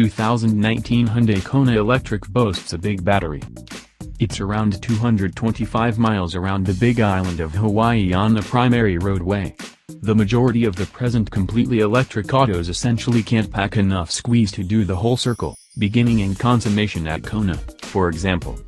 2019 Hyundai Kona Electric boasts a big battery. It's around 225 miles around the Big Island of Hawaii on the primary roadway. The majority of the present completely electric autos essentially can't pack enough squeeze to do the whole circle, beginning in consummation at Kona, for example.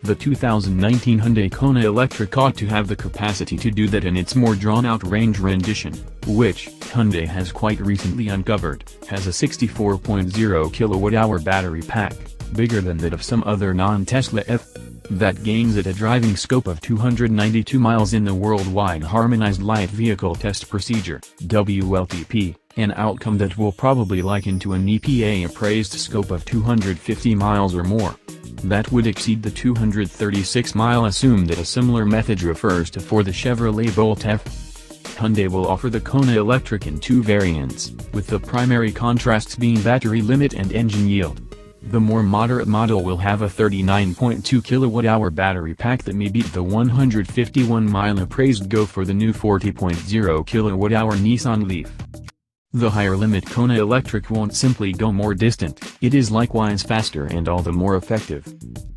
The 2019 Hyundai Kona Electric ought to have the capacity to do that in its more drawn-out range rendition, which, Hyundai has quite recently uncovered, has a 64.0 kWh battery pack, bigger than that of some other non-Tesla that gains it a driving scope of 292 miles in the worldwide Harmonized Light Vehicle Test Procedure, WLTP, an outcome that will probably liken to an EPA-appraised scope of 250 miles or more. That would exceed the 236-mile assumed that a similar method refers to for the Chevrolet Bolt F. Hyundai will offer the Kona Electric in two variants, with the primary contrasts being battery limit and engine yield. The more moderate model will have a 39.2 kWh battery pack that may beat the 151-mile appraised go for the new 40.0 kWh Nissan Leaf. The higher limit Kona Electric won't simply go more distant, it is likewise faster and all the more effective.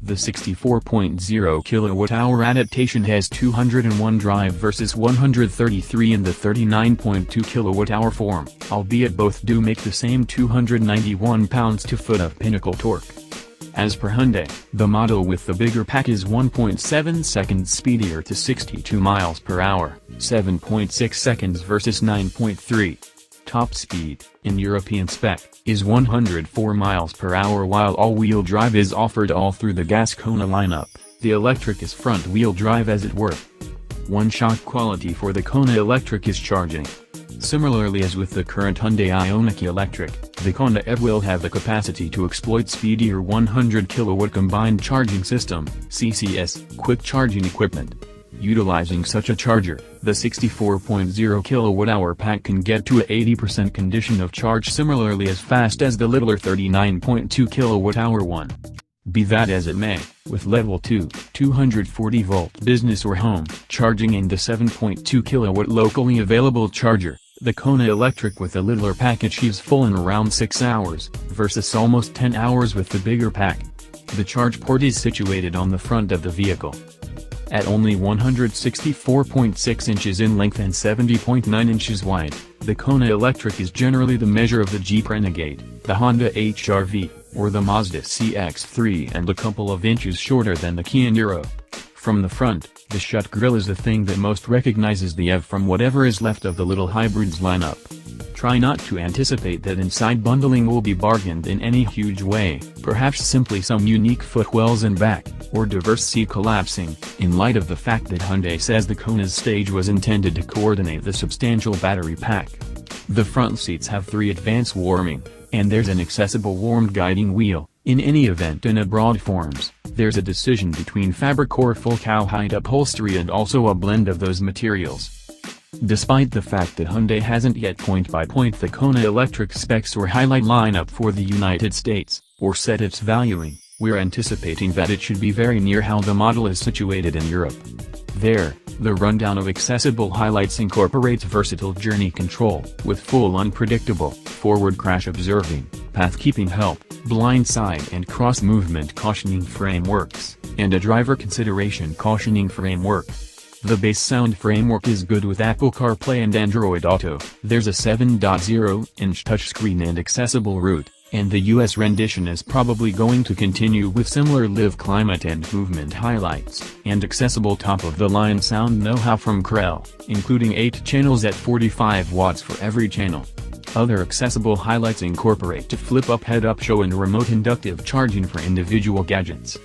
The 64.0 kWh adaptation has 201 drive versus 133 in the 39.2 kWh form, albeit both do make the same 291 pounds-to-foot of pinnacle torque. As per Hyundai, the model with the bigger pack is 1.7 seconds speedier to 62 miles per hour, 7.6 seconds versus 9.3. Top speed, in European spec, is 104 miles per hour while all-wheel drive is offered all through the gas Kona lineup. The electric is front-wheel drive as it were. One-shot quality for the Kona Electric is charging. Similarly as with the current Hyundai Ioniq Electric, the Kona EV will have the capacity to exploit speedier 100 kW combined charging system, CCS, quick charging equipment. Utilizing such a charger, the 64.0 kWh pack can get to a 80% condition of charge similarly as fast as the littler 39.2 kWh one. Be that as it may, with level 2, 240-volt business or home charging and the 7.2 kW locally available charger, the Kona Electric with a littler pack achieves full in around 6 hours, versus almost 10 hours with the bigger pack. The charge port is situated on the front of the vehicle. At only 164.6 inches in length and 70.9 inches wide, the Kona Electric is generally the measure of the Jeep Renegade, the Honda HR-V, or the Mazda CX-3 and a couple of inches shorter than the Kia Niro. From the front, the shut grille is the thing that most recognizes the EV from whatever is left of the little hybrids lineup. Try not to anticipate that inside bundling will be bargained in any huge way, perhaps simply some unique footwells and back, or diverse seat collapsing, in light of the fact that Hyundai says the Kona's stage was intended to coordinate the substantial battery pack. The front seats have 3 advanced warming, and there's an accessible warmed guiding wheel. In any event in a broad forms, there's a decision between fabric or full cowhide upholstery and also a blend of those materials. Despite the fact that Hyundai hasn't yet point-by-point the Kona Electric specs or highlight lineup for the United States, or set its valuing, we're anticipating that it should be very near how the model is situated in Europe. There, the rundown of accessible highlights incorporates versatile journey control, with full unpredictable, forward crash observing, path-keeping help, blind side and cross-movement cautioning frameworks, and a driver consideration cautioning framework. The base sound framework is good with Apple CarPlay and Android Auto. There's a 7.0-inch touchscreen and accessible route, and the US rendition is probably going to continue with similar live climate and movement highlights, and accessible top-of-the-line sound know-how from Krell, including 8 channels at 45 watts for every channel. Other accessible highlights incorporate a flip-up head-up show and remote inductive charging for individual gadgets.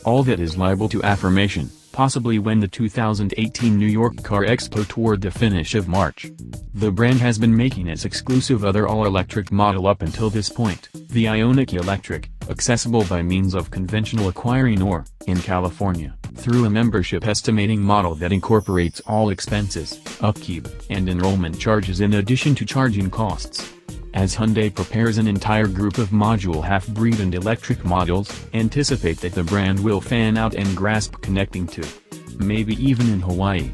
All that is liable to affirmation, possibly when the 2018 New York Car Expo toward the finish of March. The brand has been making its exclusive other all-electric model up until this point, the Ioniq Electric, accessible by means of conventional acquiring or, in California, through a membership estimating model that incorporates all expenses, upkeep, and enrollment charges in addition to charging costs. As Hyundai prepares an entire group of module half-breed and electric models, anticipate that the brand will fan out and grasp connecting to, maybe even in Hawaii,